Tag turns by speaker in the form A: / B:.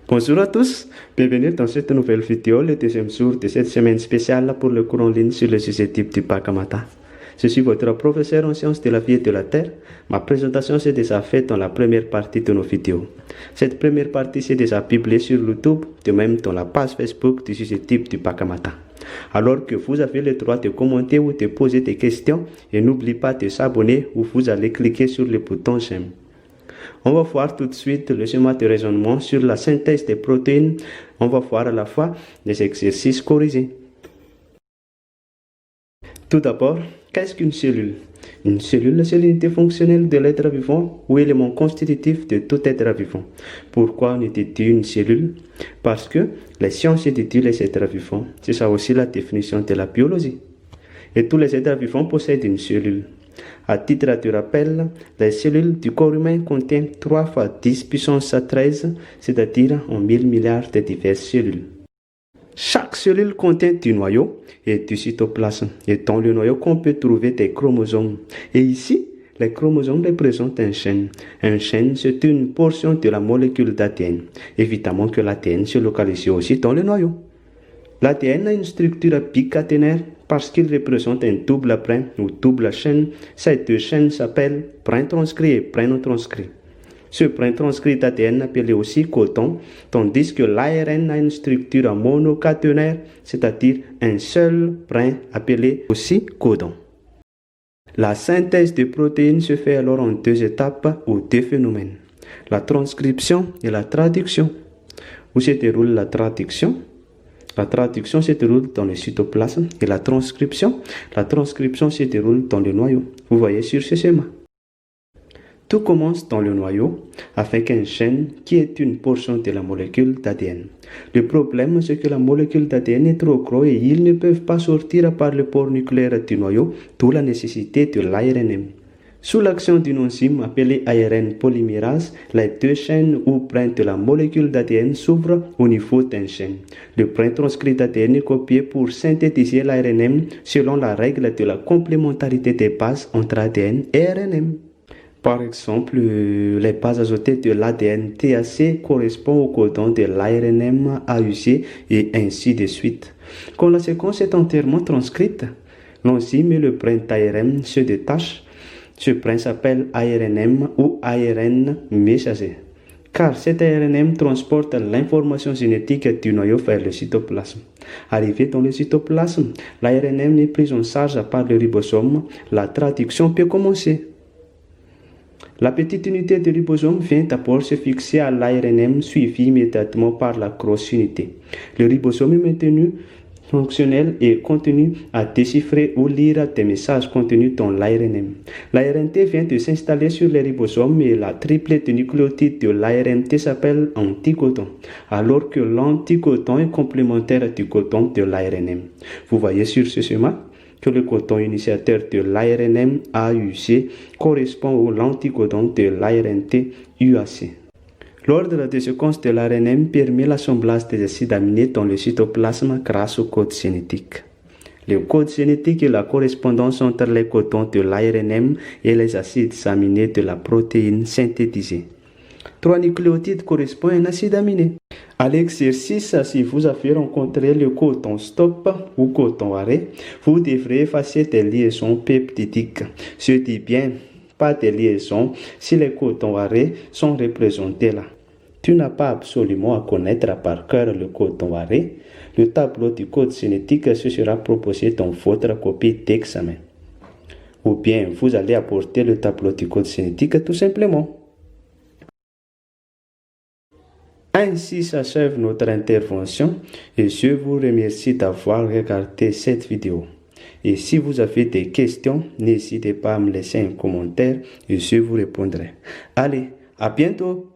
A: Bonjour à tous, bienvenue dans cette nouvelle vidéo, le deuxième jour de cette semaine spéciale pour le cours en ligne sur le sujet type du bac matin. Je suis votre professeur en sciences de la vie et de la terre. Ma présentation s'est déjà faite dans la première partie de nos vidéos. Cette première partie s'est déjà publiée sur YouTube, de même dans la page Facebook du sujet type du bac matin. Alors que vous avez le droit de commenter ou de poser des questions, et n'oubliez pas de s'abonner ou vous allez cliquer sur le bouton j'aime. On va voir tout de suite le schéma de raisonnement sur la synthèse des protéines. On va voir à la fois les exercices corrigés. Tout d'abord, qu'est-ce qu'une cellule? Une cellule, c'est l'unité fonctionnelle de l'être vivant ou élément constitutif de tout être vivant. Pourquoi on étudie une cellule? Parce que les sciences étudient les êtres vivants. C'est ça aussi la définition de la biologie. Et tous les êtres vivants possèdent une cellule. À titre de rappel, les cellules du corps humain contiennent 3 fois 10 puissance 13, c'est-à-dire en 1000 milliards de diverses cellules. Chaque cellule contient du noyau et du cytoplasme, et dans le noyau qu'on peut trouver des chromosomes. Et ici, les chromosomes représentent un gène. Un gène, c'est une portion de la molécule d'ADN. Évidemment que l'ADN se localise aussi dans le noyau. L'ADN a une structure bicaténaire parce qu'il représente un double brin ou double chaîne. Ces deux chaînes s'appellent brin transcrit et brin non transcrit. Ce brin transcrit d'ADN appelé aussi codon, tandis que l'ARN a une structure monocaténaire, c'est-à-dire un seul brin appelé aussi codon. La synthèse des protéines se fait alors en 2 étapes ou 2 phénomènes, la transcription et la traduction. Où se déroule la traduction? La traduction se déroule dans le cytoplasme et la transcription se déroule dans le noyau. Vous voyez sur ce schéma. Tout commence dans le noyau avec un gène qui est une portion de la molécule d'ADN. Le problème, c'est que la molécule d'ADN est trop grosse et ils ne peuvent pas sortir par le port nucléaire du noyau, d'où la nécessité de l'ARN. Sous l'action d'une enzyme appelée ARN polymérase, les 2 chaînes ou brins de la molécule d'ADN s'ouvrent au niveau d'un gène. Le brin transcrit d'ADN est copié pour synthétiser l'ARN selon la règle de la complémentarité des bases entre ADN et RNM. Par exemple, les bases azotées de l'ADN TAC correspondent au codon de l'ARNM AUG et ainsi de suite. Quand la séquence est entièrement transcrite, l'enzyme et le brin d'ARN se détachent. Ce brin s'appelle ARNM ou ARN messager, car cet ARNM transporte l'information génétique du noyau vers le cytoplasme. Arrivé dans le cytoplasme, l'ARNM est pris en charge par le ribosome. La traduction peut commencer. La petite unité de ribosome vient d'abord se fixer à l'ARNM, suivi immédiatement par la grosse unité. Le ribosome est maintenu fonctionnel et continue à déchiffrer ou lire des messages contenus dans l'ARNM. L'ARNT vient de s'installer sur les ribosomes et la triplette nucléotide de l'ARNT s'appelle anticodon, alors que l'anticodon est complémentaire du codon de l'ARNM. Vous voyez sur ce schéma que le codon initiateur de l'ARNM AUG correspond au l'anticodon de l'ARNT UAC. L'ordre de séquence de l'ARNM permet l'assemblage des acides aminés dans le cytoplasme grâce au code génétique. Le code génétique est la correspondance entre les codons de l'ARNM et les acides aminés de la protéine synthétisée. 3 nucléotides correspondent à un acide aminé. À l'exercice, si vous avez rencontré le codon stop ou codon arrêt, vous devrez effacer des liaisons peptidiques. Je dis bien pas de liaisons si les codons arrêt sont représentés là. Tu n'as pas absolument à connaître par cœur le codon arrêt. Le tableau du code génétique se sera proposé dans votre copie d'examen. Ou bien vous allez apporter le tableau du code génétique tout simplement. Ainsi s'achève notre intervention et je vous remercie d'avoir regardé cette vidéo. Et si vous avez des questions, n'hésitez pas à me laisser un commentaire et je vous répondrai. Allez, à bientôt!